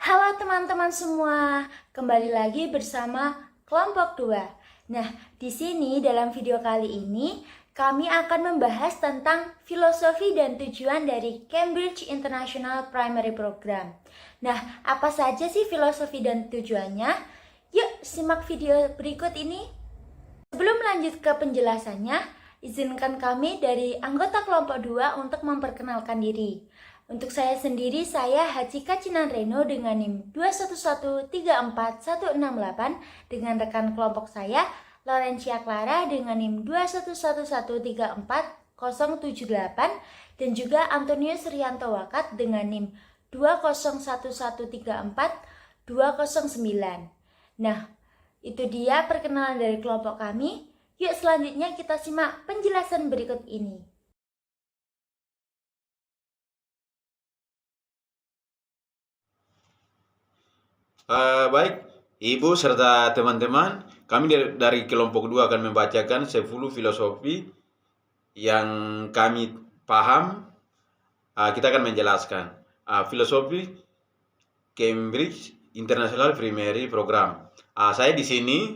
Halo teman-teman semua, kembali lagi bersama kelompok 2. Nah, di sini dalam video kali ini kami akan membahas tentang filosofi dan tujuan dari Cambridge International Primary Program. Nah, apa saja sih filosofi dan tujuannya? Yuk, simak video berikut ini. Sebelum lanjut ke penjelasannya, izinkan kami dari anggota kelompok 2 untuk memperkenalkan diri. Untuk saya sendiri, saya Hachika Cinanreno dengan NIM 211341168 dengan rekan kelompok saya Laurencia Clara dengan NIM 201134078 dan juga Antonius Rianto Wakat dengan NIM 201134209. Nah, itu dia perkenalan dari kelompok kami. Yuk selanjutnya kita simak penjelasan berikut ini. Baik, Ibu serta teman-teman, kami dari kelompok 2 akan membacakan 10 filosofi yang kami paham. Kita akan menjelaskan filosofi Cambridge International Primary Program. Saya di sini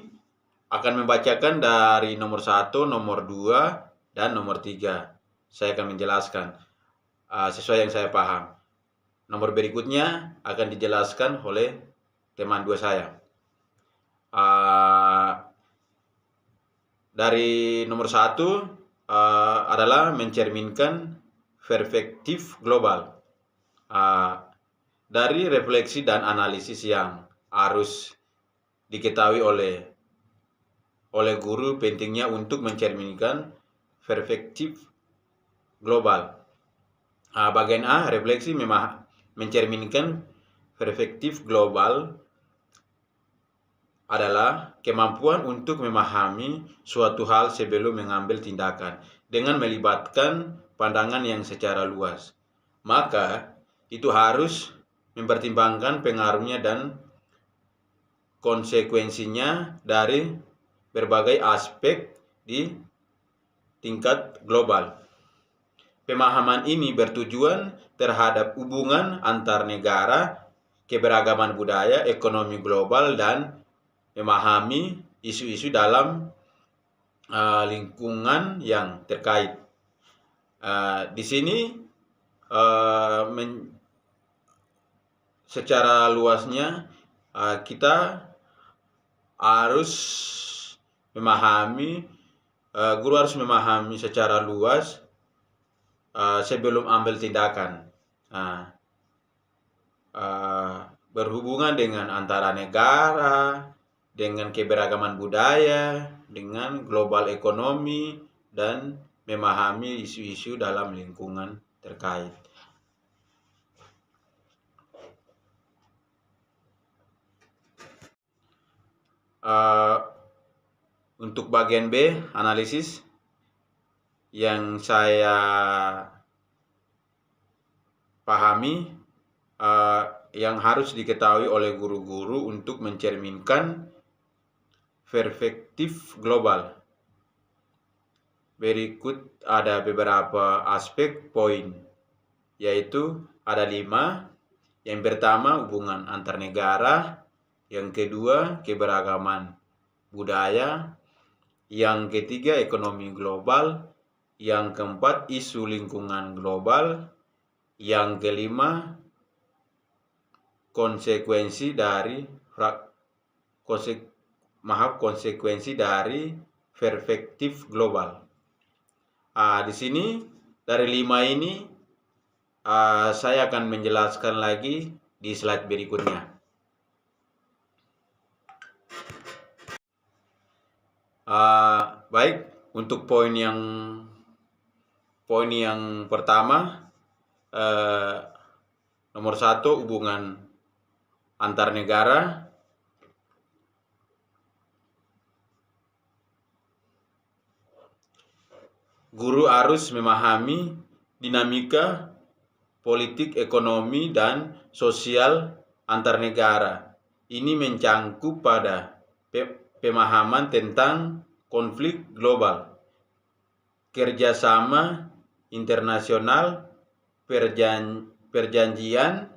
akan membacakan dari nomor 1, nomor 2, dan nomor 3. Saya akan menjelaskan sesuai yang saya paham. Nomor berikutnya akan dijelaskan oleh teman dua saya. Dari nomor 1 adalah mencerminkan perspektif global. Dari refleksi dan analisis yang harus diketahui oleh guru, pentingnya untuk mencerminkan perspektif global. Bagian A, refleksi mencerminkan perspektif global adalah kemampuan untuk memahami suatu hal sebelum mengambil tindakan dengan melibatkan pandangan yang secara luas. Maka itu harus mempertimbangkan pengaruhnya dan konsekuensinya dari berbagai aspek di tingkat global. Pemahaman ini bertujuan terhadap hubungan antar negara, keberagaman budaya, ekonomi global, dan memahami isu-isu dalam lingkungan yang terkait. Di sini secara luasnya kita harus memahami, guru harus memahami secara luas sebelum ambil tindakan. Berhubungan dengan antara negara, dengan keberagaman budaya, dengan global ekonomi, dan memahami isu-isu dalam lingkungan terkait. Untuk bagian B, analisis yang saya pahami, yang harus diketahui oleh guru-guru untuk mencerminkan perspektif global. Berikut ada beberapa aspek poin, yaitu ada 5. Yang pertama, hubungan antar negara. Yang kedua, keberagaman budaya. Yang ketiga, ekonomi global. Yang keempat, isu lingkungan global. Yang kelima, konsekuensi dari perspektif global. Di sini dari 5 ini saya akan menjelaskan lagi di slide berikutnya. Baik, untuk poin yang pertama, nomor 1, hubungan antar negara. Guru harus memahami dinamika politik, ekonomi, dan sosial antar negara. Ini mencangkup pada pemahaman tentang konflik global, kerjasama internasional, perjanjian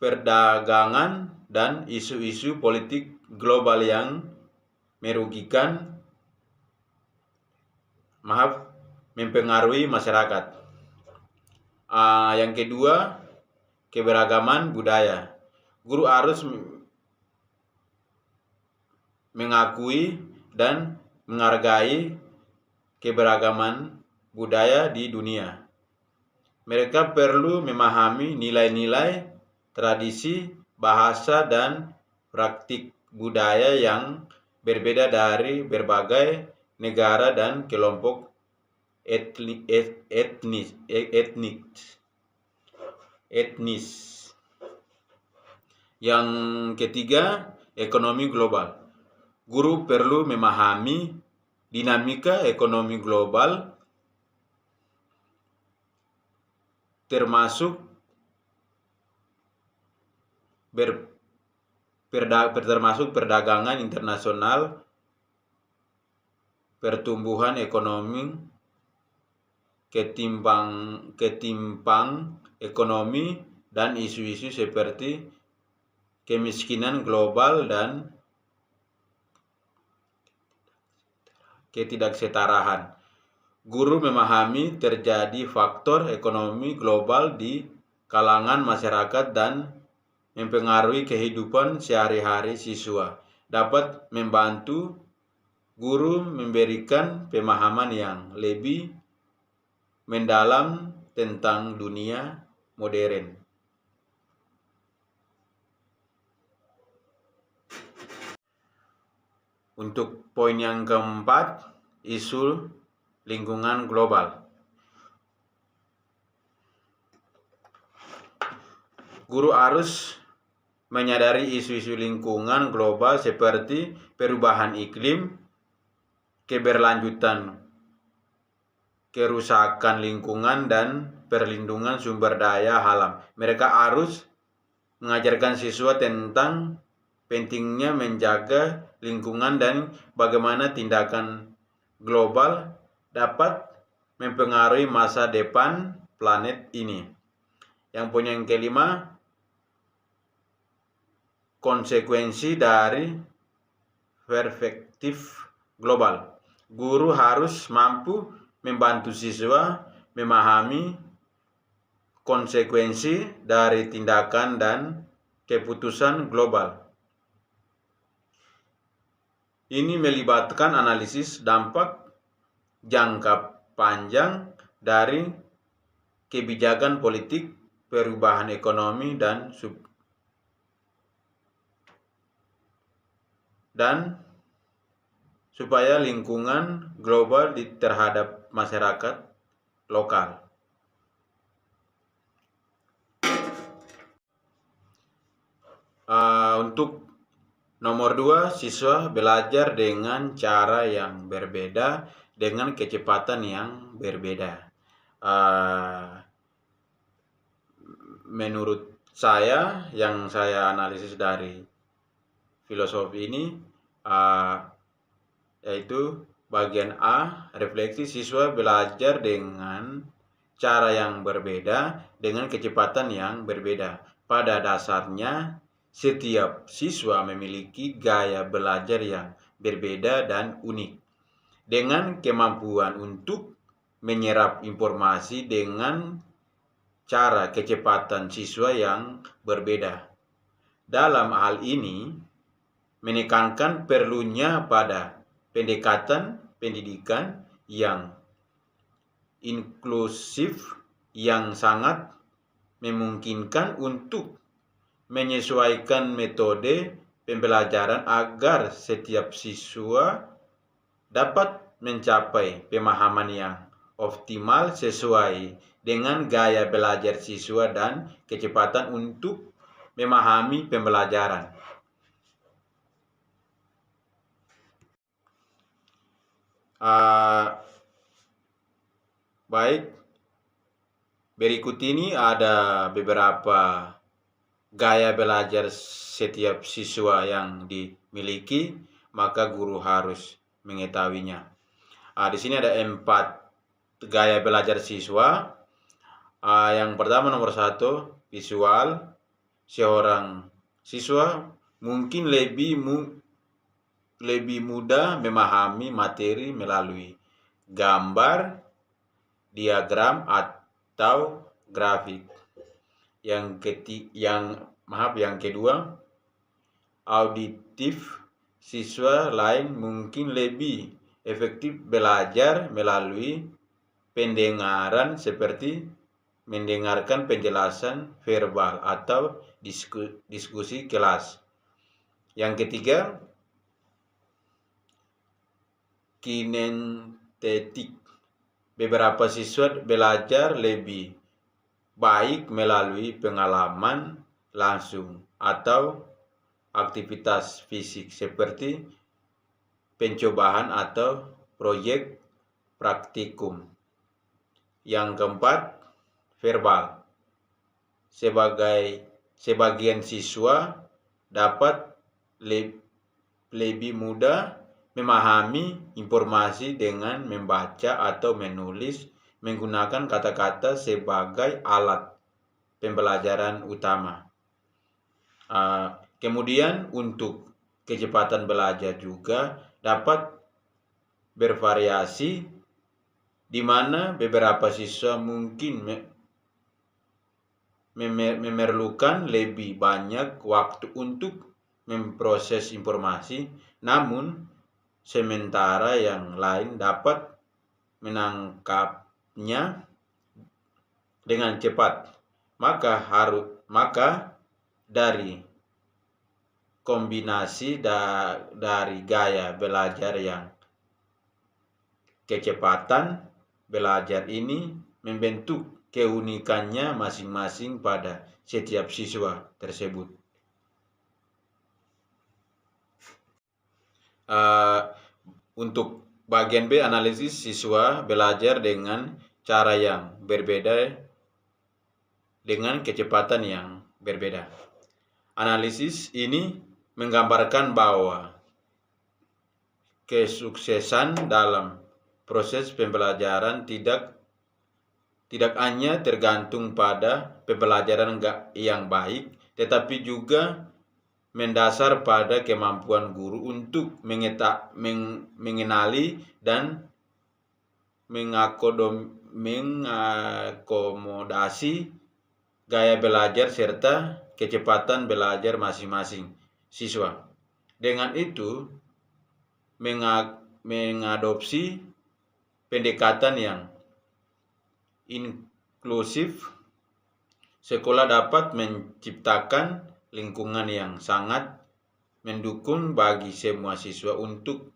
perdagangan, dan isu-isu politik global yang mempengaruhi masyarakat. Yang kedua, keberagaman budaya. Guru harus mengakui dan menghargai keberagaman budaya di dunia. Mereka perlu memahami nilai-nilai, tradisi, bahasa, dan praktik budaya yang berbeda dari berbagai negara dan kelompok etnis. Yang ketiga, ekonomi global. Guru perlu memahami dinamika ekonomi global, termasuk perdagangan internasional, pertumbuhan ekonomi, ketimpang ekonomi, dan isu-isu seperti kemiskinan global dan ketidaksetaraan. Guru memahami terjadi faktor ekonomi global di kalangan masyarakat dan mempengaruhi kehidupan sehari-hari siswa. Dapat membantu guru memberikan pemahaman yang lebih mendalam tentang dunia modern. Untuk poin yang keempat, isu lingkungan global. Guru harus menyadari isu-isu lingkungan global seperti perubahan iklim, keberlanjutan kerusakan lingkungan, dan perlindungan sumber daya alam. Mereka harus mengajarkan siswa tentang pentingnya menjaga lingkungan dan bagaimana tindakan global dapat mempengaruhi masa depan planet ini. Yang poin yang kelima, konsekuensi dari perspektif global. Guru harus mampu membantu siswa memahami konsekuensi dari tindakan dan keputusan global. Ini melibatkan analisis dampak jangka panjang dari kebijakan politik, perubahan ekonomi, dan supaya lingkungan global terhadap masyarakat lokal. Untuk nomor 2, siswa belajar dengan cara yang berbeda dengan kecepatan yang berbeda. Menurut saya, yang saya analisis dari filosofi ini, yaitu bagian A, refleksi. Siswa belajar dengan cara yang berbeda dengan kecepatan yang berbeda. Pada dasarnya, setiap siswa memiliki gaya belajar yang berbeda dan unik, dengan kemampuan untuk menyerap informasi dengan cara kecepatan siswa yang berbeda. Dalam hal ini, menekankan perlunya pada pendekatan pendidikan yang inklusif yang sangat memungkinkan untuk menyesuaikan metode pembelajaran agar setiap siswa dapat mencapai pemahaman yang optimal sesuai dengan gaya belajar siswa dan kecepatan untuk memahami pembelajaran. Baik, berikut ini ada beberapa gaya belajar setiap siswa yang dimiliki, maka guru harus mengetahuinya. Di sini ada 4 gaya belajar siswa. Yang pertama, nomor 1, visual. seorang siswa mungkin lebih mudah memahami materi melalui gambar, diagram, atau grafik. Yang kedua, auditif. Siswa lain mungkin lebih efektif belajar melalui pendengaran seperti mendengarkan penjelasan verbal atau diskusi kelas. Yang ketiga, kinestetik. Beberapa siswa belajar lebih baik melalui pengalaman langsung atau aktivitas fisik seperti pencobaan atau proyek praktikum. Yang keempat, verbal. Sebagian siswa dapat lebih mudah memahami informasi dengan membaca atau menulis menggunakan kata-kata sebagai alat pembelajaran utama. Kemudian untuk kecepatan belajar juga dapat bervariasi, di mana beberapa siswa mungkin memerlukan lebih banyak waktu untuk memproses informasi, namun sementara yang lain dapat menangkapnya dengan cepat. Maka dari kombinasi dari gaya belajar yang kecepatan belajar ini membentuk keunikannya masing-masing pada setiap siswa tersebut. Untuk bagian B, analisis siswa belajar dengan cara yang berbeda dengan kecepatan yang berbeda. Analisis ini menggambarkan bahwa kesuksesan dalam proses pembelajaran tidak hanya tergantung pada pembelajaran yang baik, tetapi juga mendasar pada kemampuan guru untuk mengenali dan mengakomodasi gaya belajar serta kecepatan belajar masing-masing siswa. Dengan itu, mengadopsi pendekatan yang inklusif, sekolah dapat menciptakan lingkungan yang sangat mendukung bagi semua siswa untuk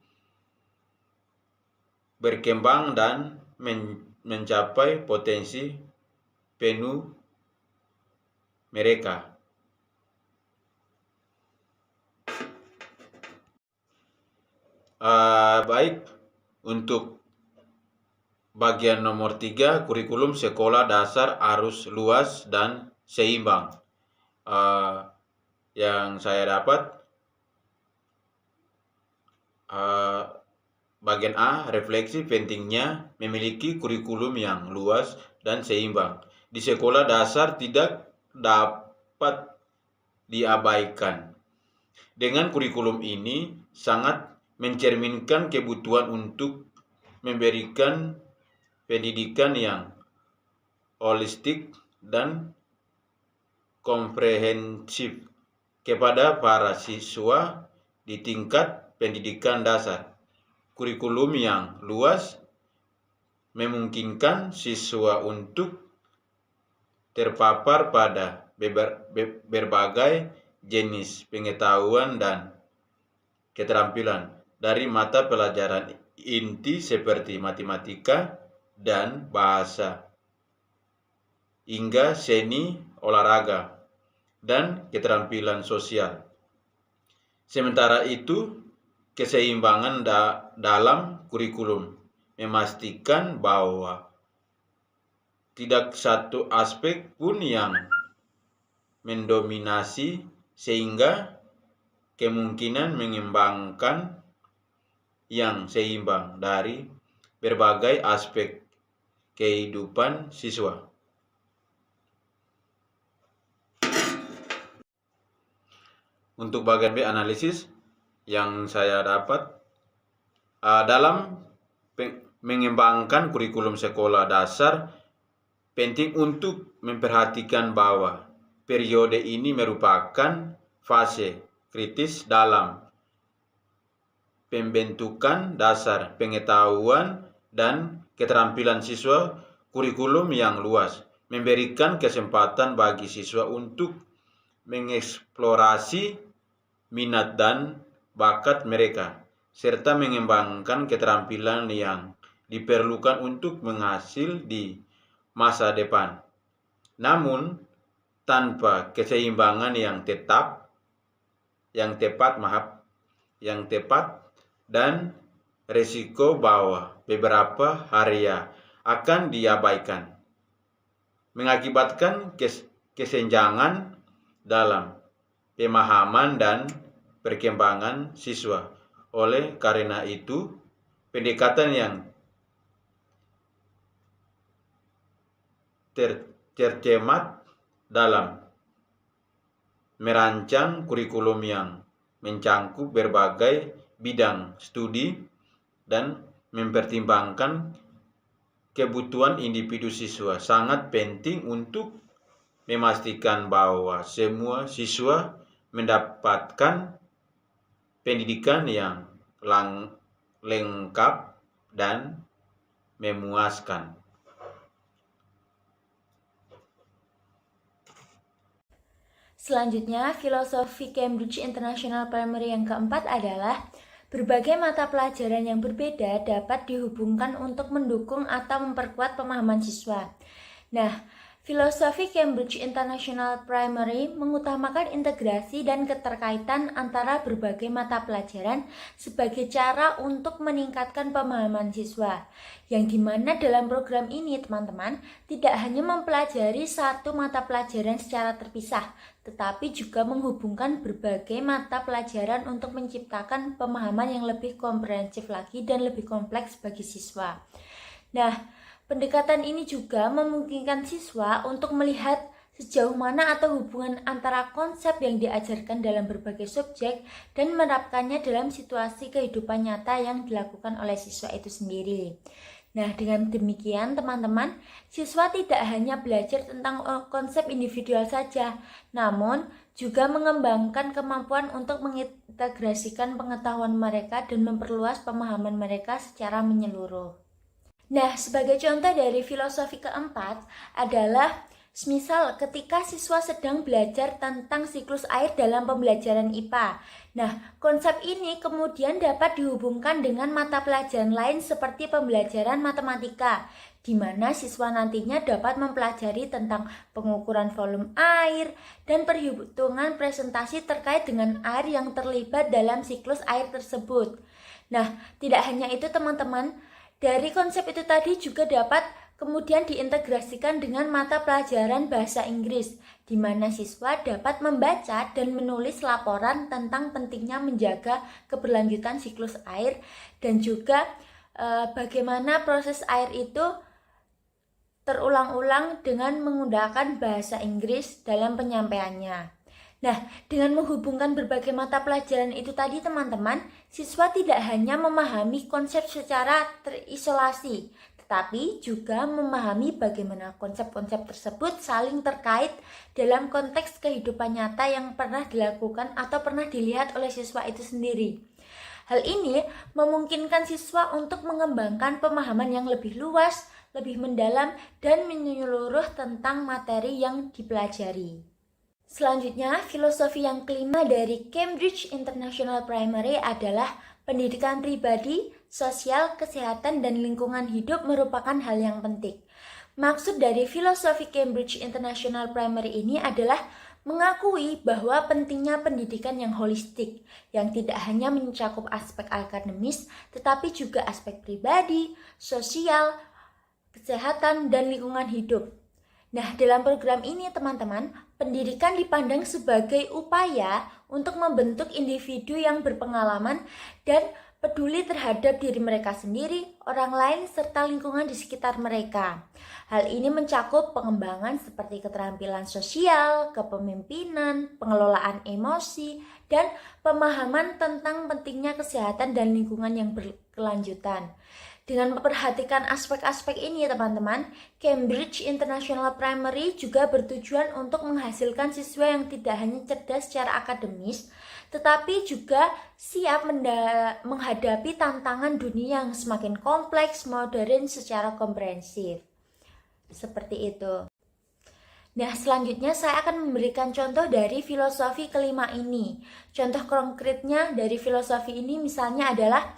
berkembang dan mencapai potensi penuh mereka. Baik, untuk bagian nomor 3, kurikulum sekolah dasar harus luas dan seimbang. Yang saya dapat, bagian A, refleksi pentingnya memiliki kurikulum yang luas dan seimbang. Di sekolah dasar tidak dapat diabaikan. Dengan kurikulum ini sangat mencerminkan kebutuhan untuk memberikan pendidikan yang holistik dan komprehensif kepada para siswa di tingkat pendidikan dasar. Kurikulum yang luas memungkinkan siswa untuk terpapar pada berbagai jenis pengetahuan dan keterampilan dari mata pelajaran inti seperti matematika dan bahasa, hingga seni, olahraga, dan keterampilan sosial. Sementara itu, keseimbangan dalam kurikulum memastikan bahwa tidak satu aspek pun yang mendominasi, sehingga kemungkinan mengembangkan yang seimbang dari berbagai aspek kehidupan siswa. untuk bagian B analisis yang saya dapat dalam mengembangkan kurikulum sekolah dasar, penting untuk memperhatikan bahwa periode ini merupakan fase kritis dalam pembentukan dasar pengetahuan dan keterampilan siswa. Kurikulum yang luas memberikan kesempatan bagi siswa untuk mengeksplorasi minat dan bakat mereka, serta mengembangkan keterampilan yang diperlukan untuk menghasil di masa depan. Namun, tanpa keseimbangan yang tepat dan risiko bahwa beberapa area akan diabaikan, mengakibatkan kesenjangan dalam pemahaman dan perkembangan siswa. Oleh karena itu, pendekatan yang tercermat dalam merancang kurikulum yang mencangkup berbagai bidang studi dan mempertimbangkan kebutuhan individu siswa sangat penting untuk memastikan bahwa semua siswa mendapatkan pendidikan yang lengkap dan memuaskan. Selanjutnya, filosofi Cambridge International Primary yang keempat adalah berbagai mata pelajaran yang berbeda dapat dihubungkan untuk mendukung atau memperkuat pemahaman siswa. Nah, filosofi Cambridge International Primary mengutamakan integrasi dan keterkaitan antara berbagai mata pelajaran sebagai cara untuk meningkatkan pemahaman siswa. Yang dimana dalam program ini, teman-teman, tidak hanya mempelajari satu mata pelajaran secara terpisah, tetapi juga menghubungkan berbagai mata pelajaran untuk menciptakan pemahaman yang lebih komprehensif lagi dan lebih kompleks bagi siswa. Nah, pendekatan ini juga memungkinkan siswa untuk melihat sejauh mana atau hubungan antara konsep yang diajarkan dalam berbagai subjek dan menerapkannya dalam situasi kehidupan nyata yang dilakukan oleh siswa itu sendiri. Nah, dengan demikian teman-teman, siswa tidak hanya belajar tentang konsep individual saja, namun juga mengembangkan kemampuan untuk mengintegrasikan pengetahuan mereka dan memperluas pemahaman mereka secara menyeluruh. Nah, sebagai contoh dari filosofi keempat adalah semisal ketika siswa sedang belajar tentang siklus air dalam pembelajaran IPA. Nah, konsep ini kemudian dapat dihubungkan dengan mata pelajaran lain seperti pembelajaran matematika, di mana siswa nantinya dapat mempelajari tentang pengukuran volume air dan perhitungan presentasi terkait dengan air yang terlibat dalam siklus air tersebut. Nah, tidak hanya itu teman-teman, dari konsep itu tadi juga dapat kemudian diintegrasikan dengan mata pelajaran bahasa Inggris, di mana siswa dapat membaca dan menulis laporan tentang pentingnya menjaga keberlanjutan siklus air dan juga bagaimana proses air itu terulang-ulang dengan menggunakan bahasa Inggris dalam penyampaiannya. Nah, dengan menghubungkan berbagai mata pelajaran itu tadi teman-teman, siswa tidak hanya memahami konsep secara terisolasi, tetapi juga memahami bagaimana konsep-konsep tersebut saling terkait dalam konteks kehidupan nyata yang pernah dilakukan atau pernah dilihat oleh siswa itu sendiri. Hal ini memungkinkan siswa untuk mengembangkan pemahaman yang lebih luas, lebih mendalam, dan menyeluruh tentang materi yang dipelajari. Selanjutnya, filosofi yang kelima dari Cambridge International Primary adalah pendidikan pribadi, sosial, kesehatan, dan lingkungan hidup merupakan hal yang penting. Maksud dari filosofi Cambridge International Primary ini adalah mengakui bahwa pentingnya pendidikan yang holistik, yang tidak hanya mencakup aspek akademis, tetapi juga aspek pribadi, sosial, kesehatan, dan lingkungan hidup. Nah, dalam program ini teman-teman, pendidikan dipandang sebagai upaya untuk membentuk individu yang berpengalaman dan peduli terhadap diri mereka sendiri, orang lain, serta lingkungan di sekitar mereka. Hal ini mencakup pengembangan seperti keterampilan sosial, kepemimpinan, pengelolaan emosi, dan pemahaman tentang pentingnya kesehatan dan lingkungan yang berkelanjutan. Dengan memperhatikan aspek-aspek ini, teman-teman, Cambridge International Primary juga bertujuan untuk menghasilkan siswa yang tidak hanya cerdas secara akademis, tetapi juga siap menghadapi tantangan dunia yang semakin kompleks, modern, secara komprehensif. Seperti itu. Nah, selanjutnya saya akan memberikan contoh dari filosofi kelima ini. Contoh konkretnya dari filosofi ini misalnya adalah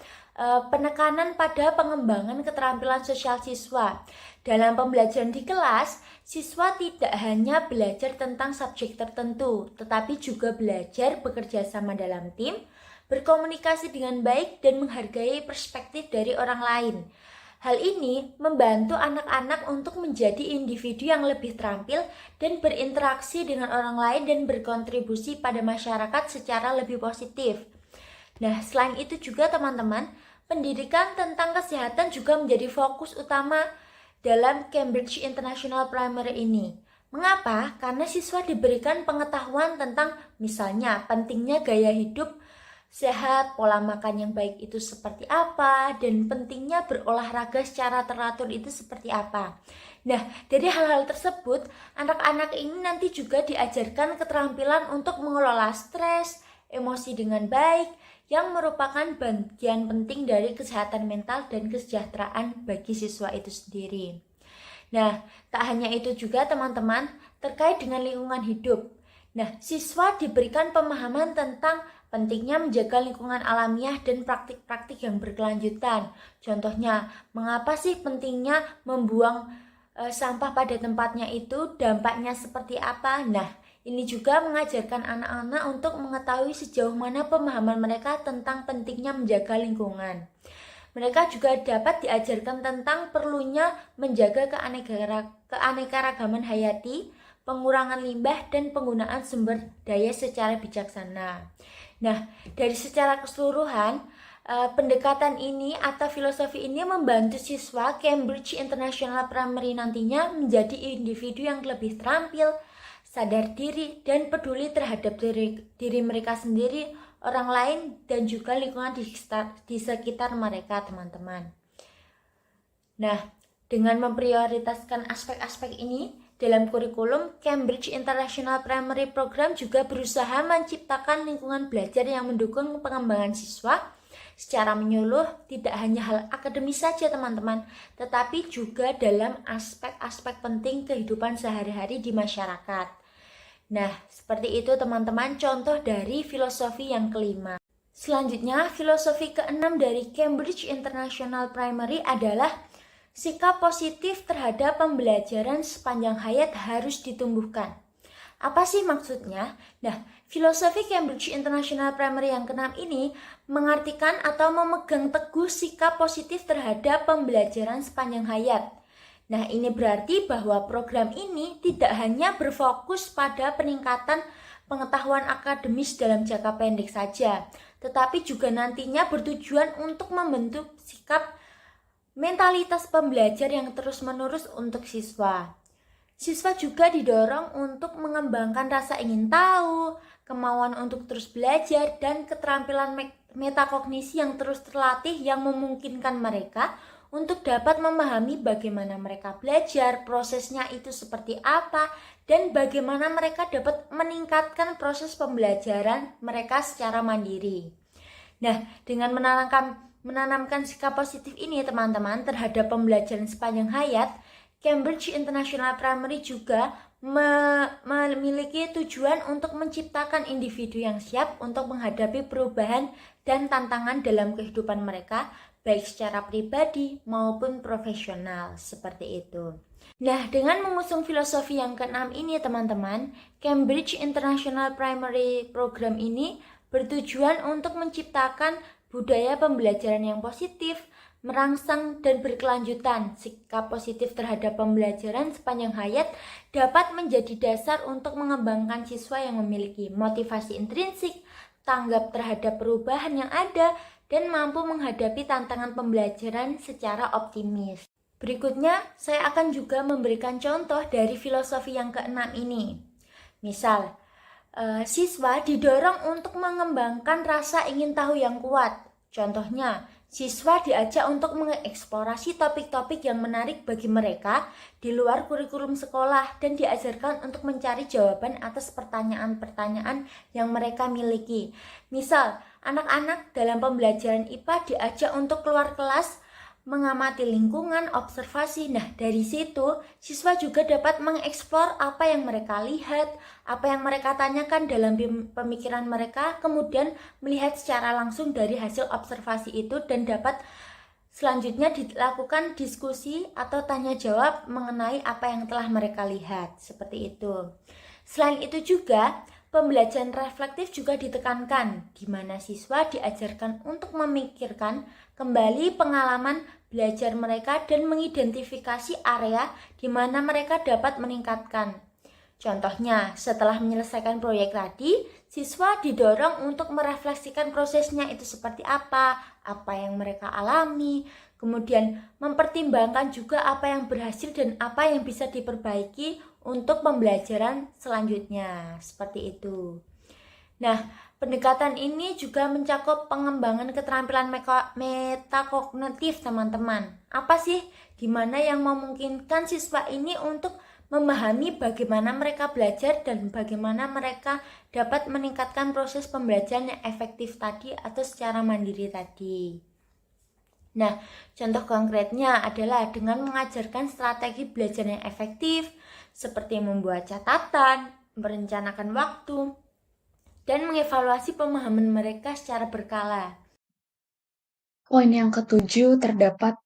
penekanan pada pengembangan keterampilan sosial siswa. Dalam pembelajaran di kelas, siswa tidak hanya belajar tentang subjek tertentu, tetapi juga belajar bekerja sama dalam tim, berkomunikasi dengan baik, dan menghargai perspektif dari orang lain. Hal ini membantu anak-anak untuk menjadi individu yang lebih terampil dan berinteraksi dengan orang lain dan berkontribusi pada masyarakat secara lebih positif. Nah, selain itu juga teman-teman, pendidikan tentang kesehatan juga menjadi fokus utama dalam Cambridge International Primary ini. Mengapa? Karena siswa diberikan pengetahuan tentang misalnya pentingnya gaya hidup sehat, pola makan yang baik itu seperti apa, dan pentingnya berolahraga secara teratur itu seperti apa. Nah, dari hal-hal tersebut, anak-anak ini nanti juga diajarkan keterampilan untuk mengelola stres, emosi dengan baik, yang merupakan bagian penting dari kesehatan mental dan kesejahteraan bagi siswa itu sendiri. Nah, tak hanya itu juga teman-teman, terkait dengan lingkungan hidup. Nah, siswa diberikan pemahaman tentang pentingnya menjaga lingkungan alamiah dan praktik-praktik yang berkelanjutan. Contohnya, mengapa sih pentingnya membuang sampah pada tempatnya itu, dampaknya seperti apa? Nah, ini juga mengajarkan anak-anak untuk mengetahui sejauh mana pemahaman mereka tentang pentingnya menjaga lingkungan. Mereka juga dapat diajarkan tentang perlunya menjaga keanekaragaman hayati, pengurangan limbah, dan penggunaan sumber daya secara bijaksana. Nah, dari secara keseluruhan, pendekatan ini atau filosofi ini membantu siswa Cambridge International Primary nantinya menjadi individu yang lebih terampil, sadar diri, dan peduli terhadap diri mereka sendiri, orang lain, dan juga lingkungan di sekitar mereka, teman-teman. Nah, dengan memprioritaskan aspek-aspek ini dalam kurikulum, Cambridge International Primary Program juga berusaha menciptakan lingkungan belajar yang mendukung pengembangan siswa secara menyeluruh, tidak hanya hal akademis saja teman-teman, tetapi juga dalam aspek-aspek penting kehidupan sehari-hari di masyarakat. Nah, seperti itu teman-teman contoh dari filosofi yang kelima. Selanjutnya, filosofi keenam dari Cambridge International Primary adalah sikap positif terhadap pembelajaran sepanjang hayat harus ditumbuhkan. Apa sih maksudnya? Nah, filosofi Cambridge International Primary yang keenam ini mengartikan atau memegang teguh sikap positif terhadap pembelajaran sepanjang hayat. Nah, ini berarti bahwa program ini tidak hanya berfokus pada peningkatan pengetahuan akademis dalam jangka pendek saja, tetapi juga nantinya bertujuan untuk membentuk sikap mentalitas pembelajar yang terus-menerus untuk siswa. Siswa juga didorong untuk mengembangkan rasa ingin tahu, kemauan untuk terus belajar, dan keterampilan metakognisi yang terus terlatih yang memungkinkan mereka untuk dapat memahami bagaimana mereka belajar, prosesnya itu seperti apa, dan bagaimana mereka dapat meningkatkan proses pembelajaran mereka secara mandiri. Nah, dengan menanamkan sikap positif ini teman-teman terhadap pembelajaran sepanjang hayat, Cambridge International Primary juga memiliki tujuan untuk menciptakan individu yang siap untuk menghadapi perubahan dan tantangan dalam kehidupan mereka, baik secara pribadi maupun profesional, seperti itu. Nah, dengan mengusung filosofi yang keenam ini teman-teman, Cambridge International Primary Program ini bertujuan untuk menciptakan budaya pembelajaran yang positif, merangsang dan berkelanjutan. Sikap positif terhadap pembelajaran sepanjang hayat dapat menjadi dasar untuk mengembangkan siswa yang memiliki motivasi intrinsik, tanggap terhadap perubahan yang ada, dan mampu menghadapi tantangan pembelajaran secara optimis. Berikutnya, saya akan juga memberikan contoh dari filosofi yang keenam ini. Misal, siswa didorong untuk mengembangkan rasa ingin tahu yang kuat. Contohnya, siswa diajak untuk mengeksplorasi topik-topik yang menarik bagi mereka di luar kurikulum sekolah dan diajarkan untuk mencari jawaban atas pertanyaan-pertanyaan yang mereka miliki. Misal, anak-anak dalam pembelajaran IPA diajak untuk keluar kelas mengamati lingkungan, observasi. Nah, dari situ siswa juga dapat mengeksplor apa yang mereka lihat, apa yang mereka tanyakan dalam pemikiran mereka, kemudian melihat secara langsung dari hasil observasi itu dan dapat selanjutnya dilakukan diskusi atau tanya jawab mengenai apa yang telah mereka lihat. Seperti itu. Selain itu juga, pembelajaran reflektif juga ditekankan, di mana siswa diajarkan untuk memikirkan kembali pengalaman belajar mereka dan mengidentifikasi area di mana mereka dapat meningkatkan. Contohnya, setelah menyelesaikan proyek tadi, siswa didorong untuk merefleksikan prosesnya itu seperti apa yang mereka alami, kemudian mempertimbangkan juga apa yang berhasil dan apa yang bisa diperbaiki untuk pembelajaran selanjutnya. Seperti itu. Nah, pendekatan ini juga mencakup pengembangan keterampilan metakognitif, teman-teman. Apa sih? Gimana yang memungkinkan siswa ini untuk memahami bagaimana mereka belajar dan bagaimana mereka dapat meningkatkan proses pembelajaran yang efektif tadi atau secara mandiri tadi. Nah, contoh konkretnya adalah dengan mengajarkan strategi belajar yang efektif, seperti membuat catatan, merencanakan waktu, dan mengevaluasi pemahaman mereka secara berkala. Poin yang ketujuh terdapat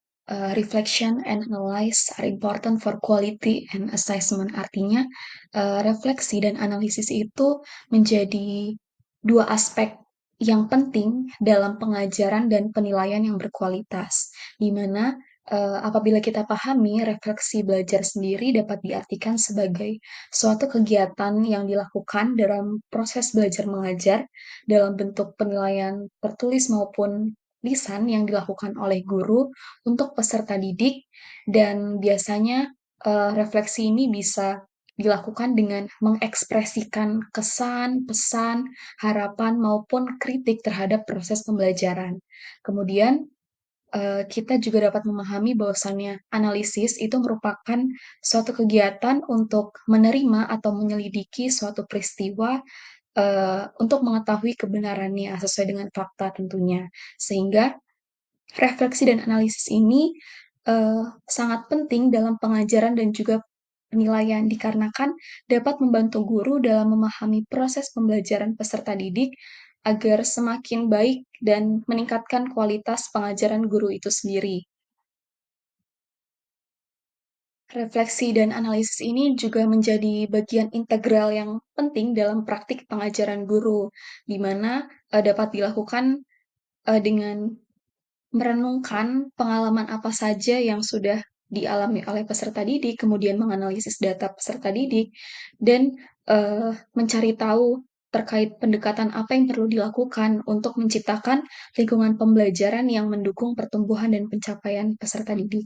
reflection and analyze are important for quality and assessment. Artinya, refleksi dan analisis itu menjadi dua aspek yang penting dalam pengajaran dan penilaian yang berkualitas, di mana apabila kita pahami, refleksi belajar sendiri dapat diartikan sebagai suatu kegiatan yang dilakukan dalam proses belajar mengajar dalam bentuk penilaian tertulis maupun lisan yang dilakukan oleh guru untuk peserta didik, dan biasanya refleksi ini bisa dilakukan dengan mengekspresikan kesan, pesan, harapan, maupun kritik terhadap proses pembelajaran. Kemudian, kita juga dapat memahami bahwasannya analisis itu merupakan suatu kegiatan untuk menerima atau menyelidiki suatu peristiwa untuk mengetahui kebenarannya sesuai dengan fakta tentunya. Sehingga refleksi dan analisis ini sangat penting dalam pengajaran dan juga penilaian dikarenakan dapat membantu guru dalam memahami proses pembelajaran peserta didik agar semakin baik dan meningkatkan kualitas pengajaran guru itu sendiri. Refleksi dan analisis ini juga menjadi bagian integral yang penting dalam praktik pengajaran guru, di mana dapat dilakukan dengan merenungkan pengalaman apa saja yang sudah dialami oleh peserta didik, kemudian menganalisis data peserta didik, dan mencari tahu terkait pendekatan apa yang perlu dilakukan untuk menciptakan lingkungan pembelajaran yang mendukung pertumbuhan dan pencapaian peserta didik.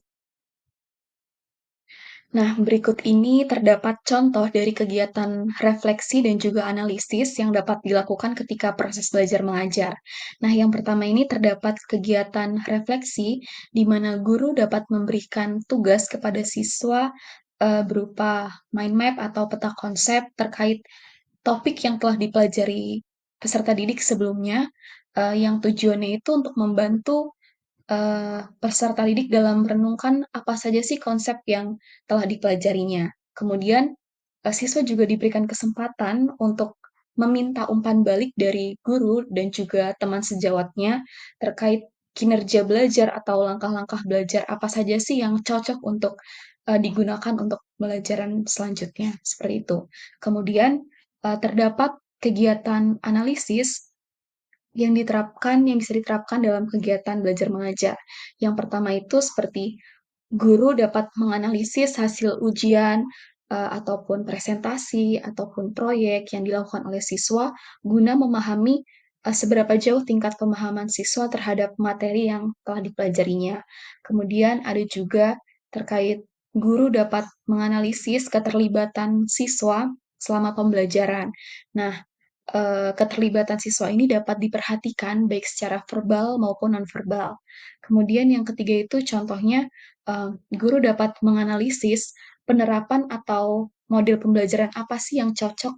Nah, berikut ini terdapat contoh dari kegiatan refleksi dan juga analisis yang dapat dilakukan ketika proses belajar mengajar. Nah, yang pertama ini terdapat kegiatan refleksi di mana guru dapat memberikan tugas kepada siswa berupa mind map atau peta konsep terkait topik yang telah dipelajari peserta didik sebelumnya, yang tujuannya itu untuk membantu peserta didik dalam merenungkan apa saja sih konsep yang telah dipelajarinya. Kemudian, siswa juga diberikan kesempatan untuk meminta umpan balik dari guru dan juga teman sejawatnya terkait kinerja belajar atau langkah-langkah belajar apa saja sih yang cocok untuk digunakan untuk pembelajaran selanjutnya, seperti itu. Kemudian, terdapat kegiatan analisis yang bisa diterapkan dalam kegiatan belajar mengajar. Yang pertama itu seperti guru dapat menganalisis hasil ujian ataupun presentasi ataupun proyek yang dilakukan oleh siswa guna memahami seberapa jauh tingkat pemahaman siswa terhadap materi yang telah dipelajarinya. Kemudian ada juga terkait guru dapat menganalisis keterlibatan siswa selama pembelajaran. Nah, keterlibatan siswa ini dapat diperhatikan baik secara verbal maupun nonverbal. Kemudian yang ketiga itu contohnya, guru dapat menganalisis penerapan atau model pembelajaran apa sih yang cocok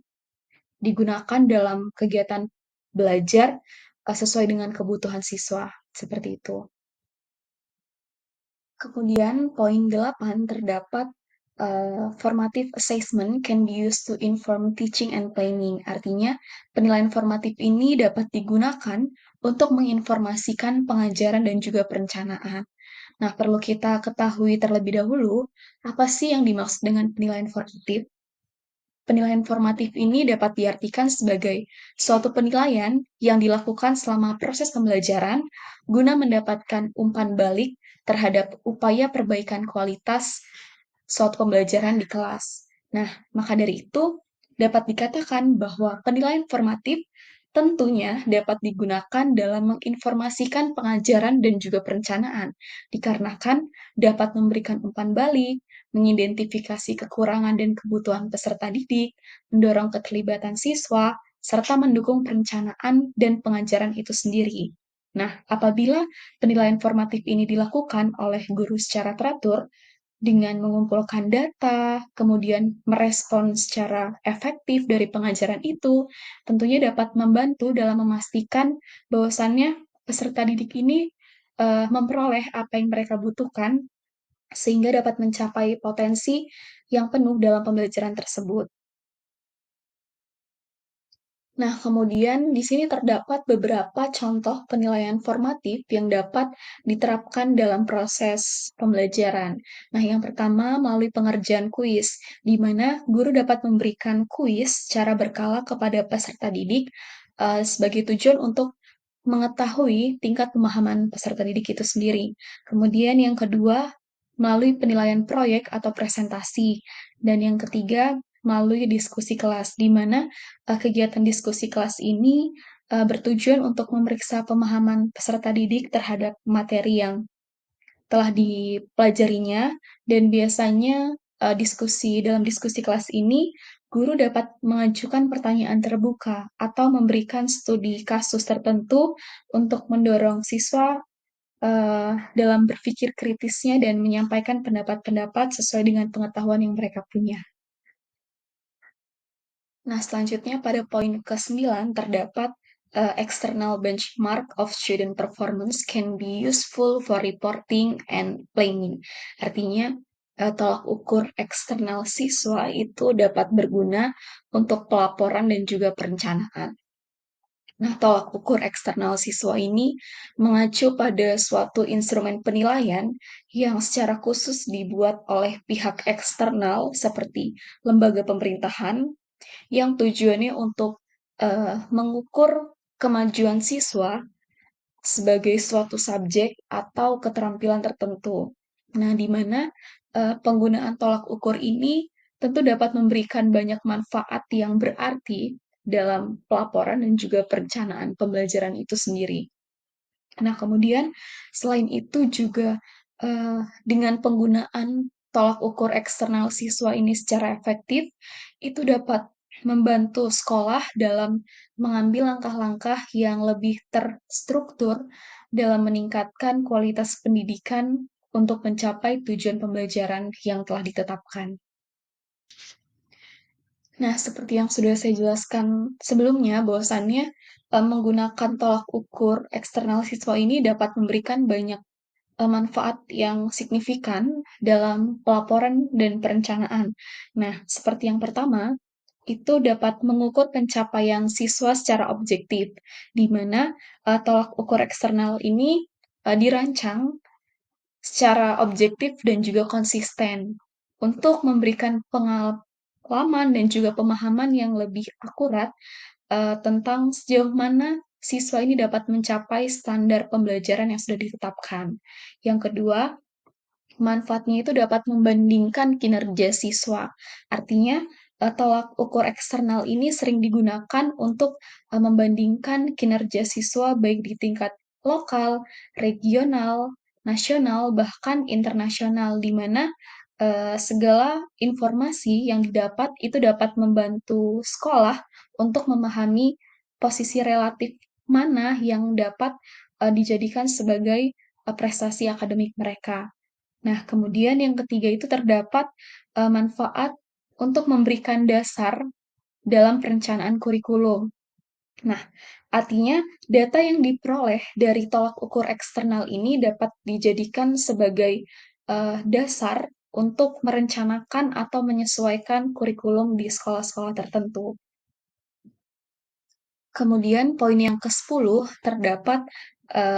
digunakan dalam kegiatan belajar, sesuai dengan kebutuhan siswa, seperti itu. Kemudian poin 8 terdapat formative assessment can be used to inform teaching and planning. Artinya, penilaian formatif ini dapat digunakan untuk menginformasikan pengajaran dan juga perencanaan. Nah, perlu kita ketahui terlebih dahulu, apa sih yang dimaksud dengan penilaian formatif? Penilaian formatif ini dapat diartikan sebagai suatu penilaian yang dilakukan selama proses pembelajaran guna mendapatkan umpan balik terhadap upaya perbaikan kualitas suatu pembelajaran di kelas. Nah, maka dari itu dapat dikatakan bahwa penilaian formatif tentunya dapat digunakan dalam menginformasikan pengajaran dan juga perencanaan, dikarenakan dapat memberikan umpan balik, mengidentifikasi kekurangan dan kebutuhan peserta didik, mendorong keterlibatan siswa, serta mendukung perencanaan dan pengajaran itu sendiri. Nah, apabila penilaian formatif ini dilakukan oleh guru secara teratur, dengan mengumpulkan data, kemudian merespon secara efektif dari pengajaran itu, tentunya dapat membantu dalam memastikan bahwasannya peserta didik ini memperoleh apa yang mereka butuhkan sehingga dapat mencapai potensi yang penuh dalam pembelajaran tersebut. Nah, kemudian di sini terdapat beberapa contoh penilaian formatif yang dapat diterapkan dalam proses pembelajaran. Nah, yang pertama melalui pengerjaan kuis, di mana guru dapat memberikan kuis secara berkala kepada peserta didik sebagai tujuan untuk mengetahui tingkat pemahaman peserta didik itu sendiri. Kemudian yang kedua, melalui penilaian proyek atau presentasi. Dan yang ketiga, melalui diskusi kelas, di mana kegiatan diskusi kelas ini bertujuan untuk memeriksa pemahaman peserta didik terhadap materi yang telah dipelajarinya, dan biasanya dalam diskusi kelas ini, guru dapat mengajukan pertanyaan terbuka atau memberikan studi kasus tertentu untuk mendorong siswa dalam berpikir kritisnya dan menyampaikan pendapat-pendapat sesuai dengan pengetahuan yang mereka punya. Nah, selanjutnya pada poin ke-9 terdapat external benchmark of student performance can be useful for reporting and planning. Artinya, tolak ukur eksternal siswa itu dapat berguna untuk pelaporan dan juga perencanaan. Nah, tolak ukur eksternal siswa ini mengacu pada suatu instrumen penilaian yang secara khusus dibuat oleh pihak eksternal seperti lembaga pemerintahan yang tujuannya untuk mengukur kemajuan siswa sebagai suatu subjek atau keterampilan tertentu. Nah, di mana penggunaan tolak ukur ini tentu dapat memberikan banyak manfaat yang berarti dalam pelaporan dan juga perencanaan pembelajaran itu sendiri. Nah, kemudian selain itu juga dengan penggunaan tolak ukur eksternal siswa ini secara efektif, itu dapat membantu sekolah dalam mengambil langkah-langkah yang lebih terstruktur dalam meningkatkan kualitas pendidikan untuk mencapai tujuan pembelajaran yang telah ditetapkan. Nah, seperti yang sudah saya jelaskan sebelumnya, bahwasannya menggunakan tolak ukur eksternal siswa ini dapat memberikan banyak manfaat yang signifikan dalam pelaporan dan perencanaan. Nah, seperti yang pertama, itu dapat mengukur pencapaian siswa secara objektif, di mana tolak ukur eksternal ini dirancang secara objektif dan juga konsisten untuk memberikan pengalaman dan juga pemahaman yang lebih akurat tentang sejauh mana siswa ini dapat mencapai standar pembelajaran yang sudah ditetapkan. Yang kedua, manfaatnya itu dapat membandingkan kinerja siswa. Artinya, tolak ukur eksternal ini sering digunakan untuk membandingkan kinerja siswa baik di tingkat lokal, regional, nasional, bahkan internasional, di mana segala informasi yang didapat itu dapat membantu sekolah untuk memahami posisi relatif mana yang dapat dijadikan sebagai prestasi akademik mereka. Nah, kemudian yang ketiga itu terdapat manfaat untuk memberikan dasar dalam perencanaan kurikulum. Nah, artinya data yang diperoleh dari tolak ukur eksternal ini dapat dijadikan sebagai dasar untuk merencanakan atau menyesuaikan kurikulum di sekolah-sekolah tertentu. Kemudian poin yang ke-10 terdapat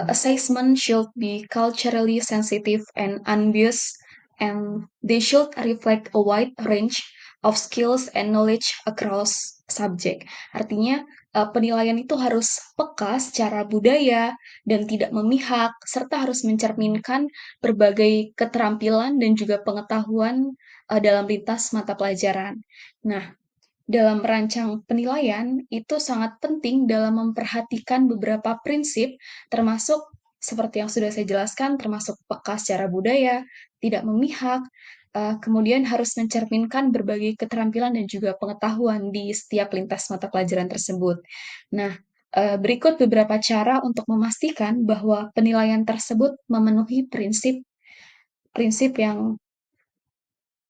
assessment should be culturally sensitive and unbiased, and they should reflect a wide range of skills and knowledge across subject. Artinya penilaian itu harus peka secara budaya dan tidak memihak, serta harus mencerminkan berbagai keterampilan dan juga pengetahuan dalam lintas mata pelajaran. Nah, dalam merancang penilaian, itu sangat penting dalam memperhatikan beberapa prinsip, termasuk seperti yang sudah saya jelaskan, termasuk peka secara budaya, tidak memihak, kemudian harus mencerminkan berbagai keterampilan dan juga pengetahuan di setiap lintas mata pelajaran tersebut. Nah, berikut beberapa cara untuk memastikan bahwa penilaian tersebut memenuhi prinsip yang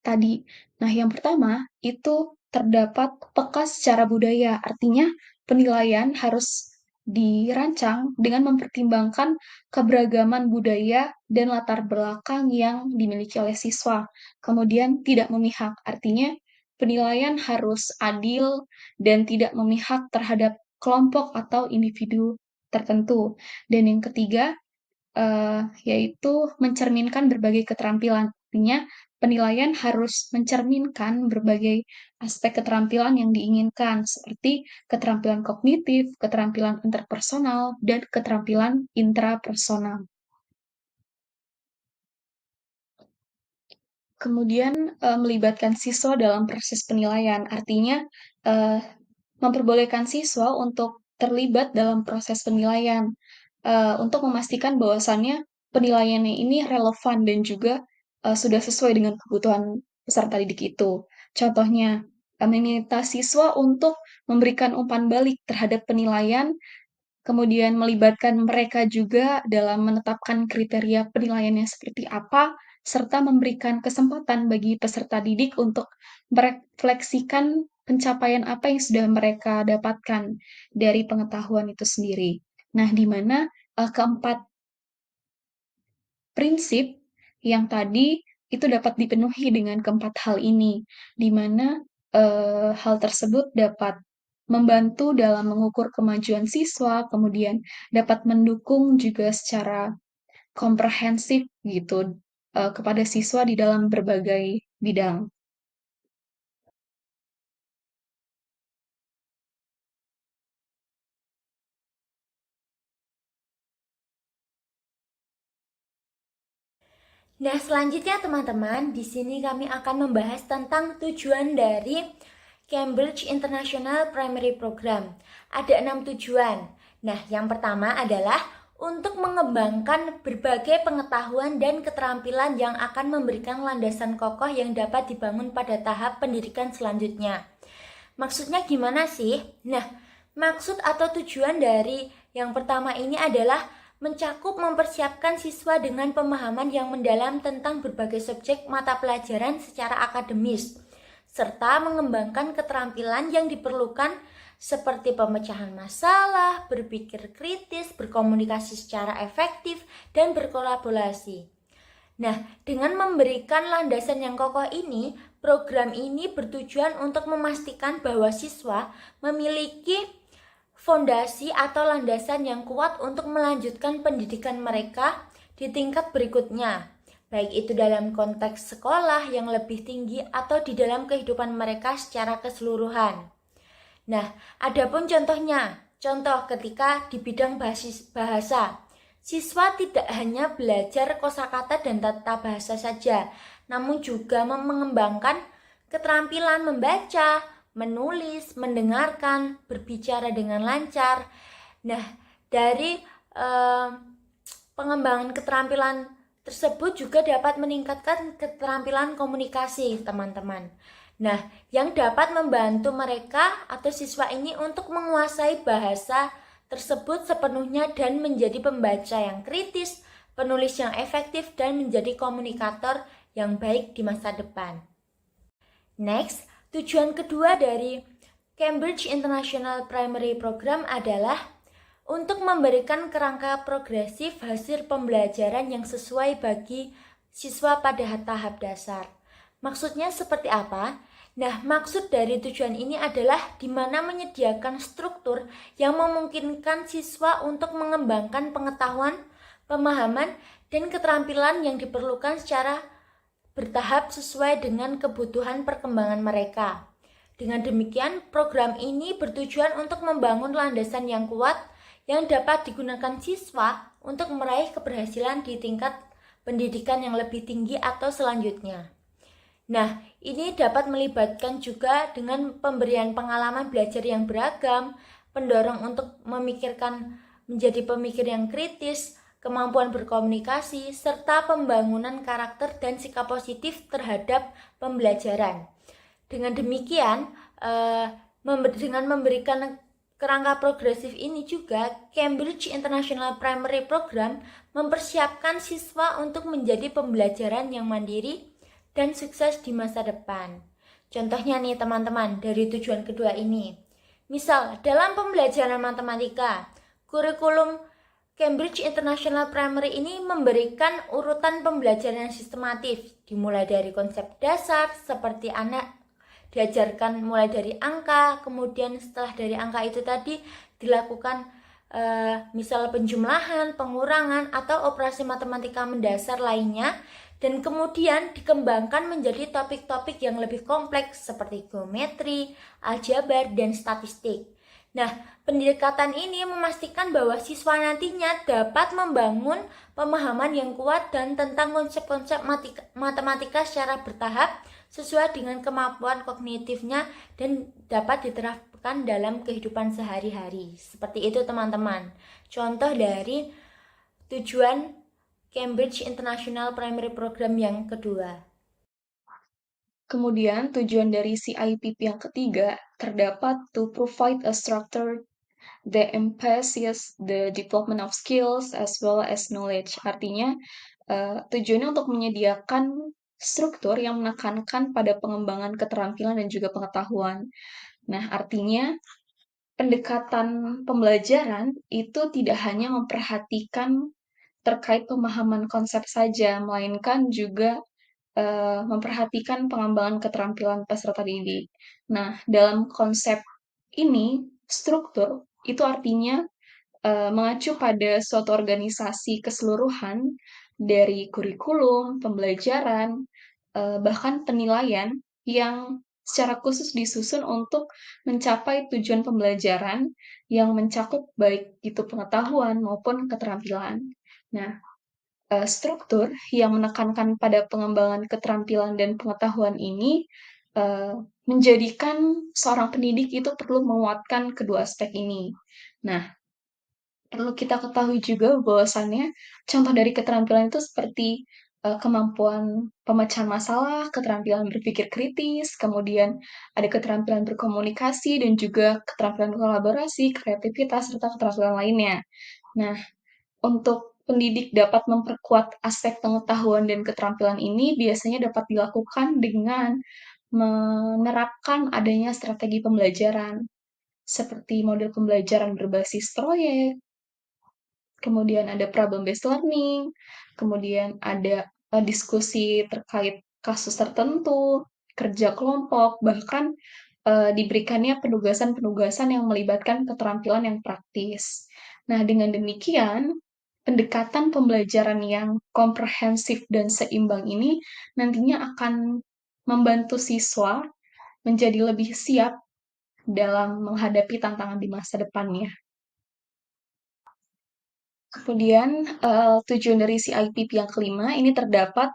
tadi. Nah, yang pertama itu terdapat peka secara budaya, artinya penilaian harus dirancang dengan mempertimbangkan keberagaman budaya dan latar belakang yang dimiliki oleh siswa. Kemudian tidak memihak, artinya penilaian harus adil dan tidak memihak terhadap kelompok atau individu tertentu. Dan yang ketiga, yaitu mencerminkan berbagai keterampilan. Artinya, penilaian harus mencerminkan berbagai aspek keterampilan yang diinginkan, seperti keterampilan kognitif, keterampilan interpersonal, dan keterampilan intrapersonal. Kemudian, melibatkan siswa dalam proses penilaian, artinya memperbolehkan siswa untuk terlibat dalam proses penilaian, untuk memastikan bahwasannya penilaiannya ini relevan dan juga sudah sesuai dengan kebutuhan peserta didik itu. Contohnya, meminta siswa untuk memberikan umpan balik terhadap penilaian, kemudian melibatkan mereka juga dalam menetapkan kriteria penilaiannya seperti apa, serta memberikan kesempatan bagi peserta didik untuk merefleksikan pencapaian apa yang sudah mereka dapatkan dari pengetahuan itu sendiri. Nah, di mana keempat prinsip yang tadi itu dapat dipenuhi dengan keempat hal ini, di mana hal tersebut dapat membantu dalam mengukur kemajuan siswa, kemudian dapat mendukung juga secara komprehensif gitu kepada siswa di dalam berbagai bidang. Nah, selanjutnya teman-teman, di sini kami akan membahas tentang tujuan dari Cambridge International Primary Program. Ada 6 tujuan. Nah, yang pertama adalah untuk mengembangkan berbagai pengetahuan dan keterampilan yang akan memberikan landasan kokoh yang dapat dibangun pada tahap pendidikan selanjutnya. Maksudnya gimana sih? Nah, maksud atau tujuan dari yang pertama ini adalah mencakup mempersiapkan siswa dengan pemahaman yang mendalam tentang berbagai subjek mata pelajaran secara akademis, serta mengembangkan keterampilan yang diperlukan seperti pemecahan masalah, berpikir kritis, berkomunikasi secara efektif, dan berkolaborasi. Nah, dengan memberikan landasan yang kokoh ini, program ini bertujuan untuk memastikan bahwa siswa memiliki fondasi atau landasan yang kuat untuk melanjutkan pendidikan mereka di tingkat berikutnya, baik itu dalam konteks sekolah yang lebih tinggi atau di dalam kehidupan mereka secara keseluruhan. Nah, adapun contohnya, contoh ketika di bidang bahasa, siswa tidak hanya belajar kosakata dan tata bahasa saja, namun juga mengembangkan keterampilan membaca, menulis, mendengarkan, berbicara dengan lancar. Nah, dari pengembangan keterampilan tersebut juga dapat meningkatkan keterampilan komunikasi, teman-teman. Nah, yang dapat membantu mereka atau siswa ini untuk menguasai bahasa tersebut sepenuhnya dan menjadi pembaca yang kritis, penulis yang efektif, dan menjadi komunikator yang baik di masa depan. Next, tujuan kedua dari Cambridge International Primary Program adalah untuk memberikan kerangka progresif hasil pembelajaran yang sesuai bagi siswa pada tahap dasar. Maksudnya seperti apa? Nah, maksud dari tujuan ini adalah di mana menyediakan struktur yang memungkinkan siswa untuk mengembangkan pengetahuan, pemahaman, dan keterampilan yang diperlukan secara bertahap sesuai dengan kebutuhan perkembangan mereka. Dengan demikian, program ini bertujuan untuk membangun landasan yang kuat yang dapat digunakan siswa untuk meraih keberhasilan di tingkat pendidikan yang lebih tinggi atau selanjutnya. Nah, ini dapat melibatkan juga dengan pemberian pengalaman belajar yang beragam, pendorong untuk memikirkan menjadi pemikir yang kritis, kemampuan berkomunikasi, serta pembangunan karakter dan sikap positif terhadap pembelajaran. Dengan demikian, dengan memberikan kerangka progresif ini juga, Cambridge International Primary Program mempersiapkan siswa untuk menjadi pembelajaran yang mandiri dan sukses di masa depan. Contohnya nih teman-teman, dari tujuan kedua ini. Misal, dalam pembelajaran matematika, kurikulum Cambridge International Primary ini memberikan urutan pembelajaran yang sistematif, dimulai dari konsep dasar seperti diajarkan mulai dari angka, kemudian setelah dari angka itu tadi dilakukan misal penjumlahan, pengurangan, atau operasi matematika mendasar lainnya, dan kemudian dikembangkan menjadi topik-topik yang lebih kompleks seperti geometri, aljabar, dan statistik. Nah, pendekatan ini memastikan bahwa siswa nantinya dapat membangun pemahaman yang kuat dan tentang konsep-konsep matematika secara bertahap sesuai dengan kemampuan kognitifnya dan dapat diterapkan dalam kehidupan sehari-hari. Seperti itu teman-teman. Contoh dari tujuan Cambridge International Primary Program yang kedua. Kemudian tujuan dari CIPP yang ketiga terdapat to provide a structure that emphasizes the development of skills as well as knowledge. Artinya, tujuannya untuk menyediakan struktur yang menekankan pada pengembangan keterampilan dan juga pengetahuan. Nah, artinya pendekatan pembelajaran itu tidak hanya memperhatikan terkait pemahaman konsep saja, melainkan juga memperhatikan pengembangan keterampilan peserta didik. Nah, dalam konsep ini, struktur itu artinya mengacu pada suatu organisasi keseluruhan dari kurikulum, pembelajaran, bahkan penilaian yang secara khusus disusun untuk mencapai tujuan pembelajaran yang mencakup baik itu pengetahuan maupun keterampilan. Nah, struktur yang menekankan pada pengembangan keterampilan dan pengetahuan ini menjadikan seorang pendidik itu perlu menguatkan kedua aspek ini. Nah, perlu kita ketahui juga bahwasannya contoh dari keterampilan itu seperti kemampuan pemecahan masalah, keterampilan berpikir kritis, kemudian ada keterampilan berkomunikasi dan juga keterampilan kolaborasi, kreativitas, serta keterampilan lainnya. Nah, untuk pendidik dapat memperkuat aspek pengetahuan dan keterampilan ini biasanya dapat dilakukan dengan menerapkan adanya strategi pembelajaran, seperti model pembelajaran berbasis proyek, kemudian ada problem-based learning, kemudian ada diskusi terkait kasus tertentu, kerja kelompok, bahkan diberikannya penugasan-penugasan yang melibatkan keterampilan yang praktis. Nah, dengan demikian, pendekatan pembelajaran yang komprehensif dan seimbang ini nantinya akan membantu siswa menjadi lebih siap dalam menghadapi tantangan di masa depannya. Kemudian, tujuan dari CIPP yang kelima ini terdapat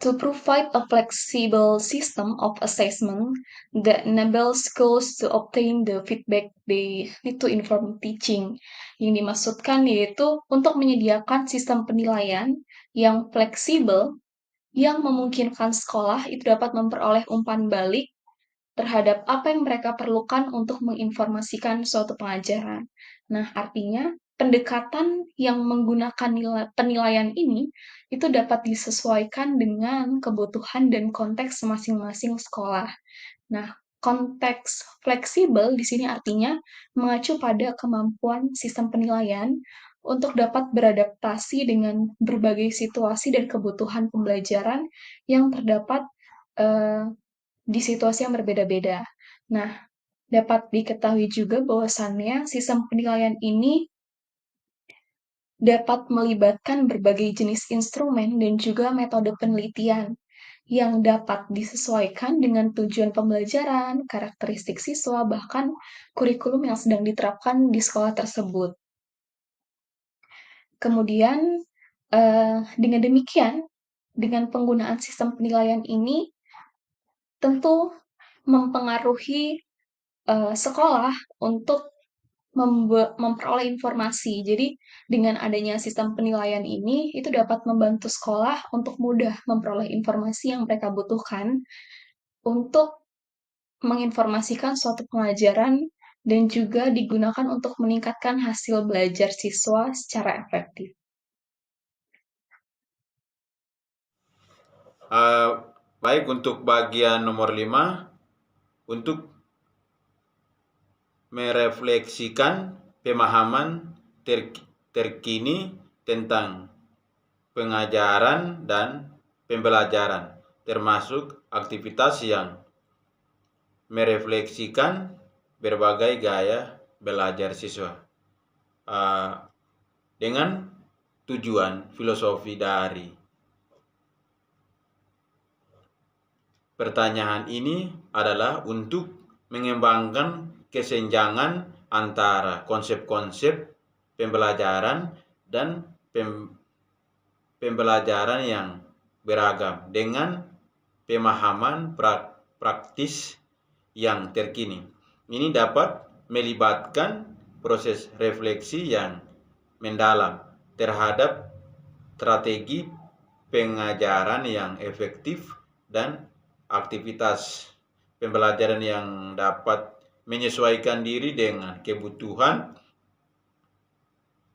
To provide a flexible system of assessment that enables schools to obtain the feedback they need to inform teaching. Yang dimaksudkan yaitu untuk menyediakan sistem penilaian yang fleksibel yang memungkinkan sekolah itu dapat memperoleh umpan balik terhadap apa yang mereka perlukan untuk menginformasikan suatu pengajaran. Nah, artinya pendekatan yang menggunakan penilaian ini itu dapat disesuaikan dengan kebutuhan dan konteks masing-masing sekolah. Nah, konteks fleksibel di sini artinya mengacu pada kemampuan sistem penilaian untuk dapat beradaptasi dengan berbagai situasi dan kebutuhan pembelajaran yang terdapat di situasi yang berbeda-beda. Nah, dapat diketahui juga bahwasannya sistem penilaian ini dapat melibatkan berbagai jenis instrumen dan juga metode penelitian yang dapat disesuaikan dengan tujuan pembelajaran, karakteristik siswa, bahkan kurikulum yang sedang diterapkan di sekolah tersebut. Kemudian, dengan demikian, dengan penggunaan sistem penilaian ini tentu mempengaruhi sekolah untuk memperoleh informasi. Jadi, dengan adanya sistem penilaian ini, itu dapat membantu sekolah untuk mudah memperoleh informasi yang mereka butuhkan untuk menginformasikan suatu pengajaran dan juga digunakan untuk meningkatkan hasil belajar siswa secara efektif. Baik, untuk bagian nomor 5, untuk merefleksikan pemahaman terkini tentang pengajaran dan pembelajaran, termasuk aktivitas yang merefleksikan berbagai gaya belajar siswa dengan tujuan filosofi dari pertanyaan ini adalah untuk mengembangkan kesenjangan antara konsep-konsep pembelajaran dan pembelajaran yang beragam dengan pemahaman praktis yang terkini. Ini dapat melibatkan proses refleksi yang mendalam terhadap strategi pengajaran yang efektif dan aktivitas pembelajaran yang dapat menyesuaikan diri dengan kebutuhan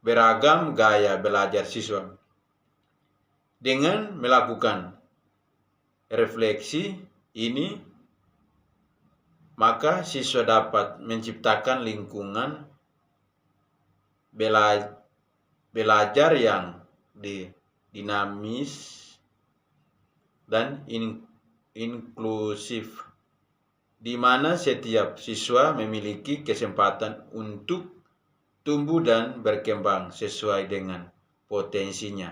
beragam gaya belajar siswa. Dengan melakukan refleksi ini, maka siswa dapat menciptakan lingkungan belajar yang dinamis dan inklusif, di mana setiap siswa memiliki kesempatan untuk tumbuh dan berkembang sesuai dengan potensinya.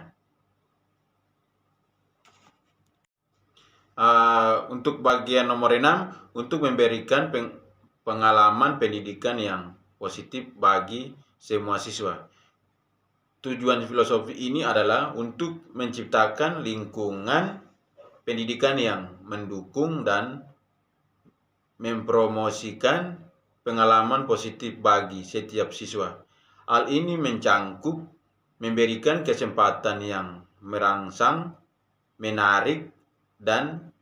Untuk bagian nomor 6, untuk memberikan pengalaman pendidikan yang positif bagi semua siswa. Tujuan filosofi ini adalah untuk menciptakan lingkungan pendidikan yang mendukung dan mempromosikan pengalaman positif bagi setiap siswa. Hal ini mencangkup memberikan kesempatan yang merangsang, menarik, dan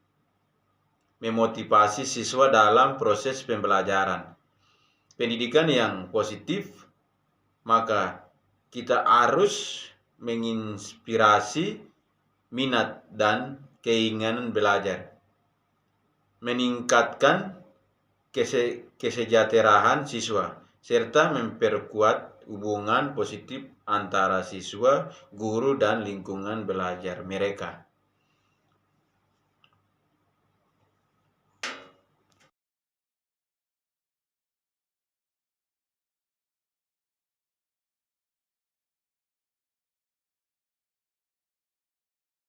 memotivasi siswa dalam proses pembelajaran. Pendidikan yang positif, maka kita harus menginspirasi minat dan keinginan belajar, meningkatkan kesejahteraan siswa, serta memperkuat hubungan positif antara siswa, guru, dan lingkungan belajar mereka.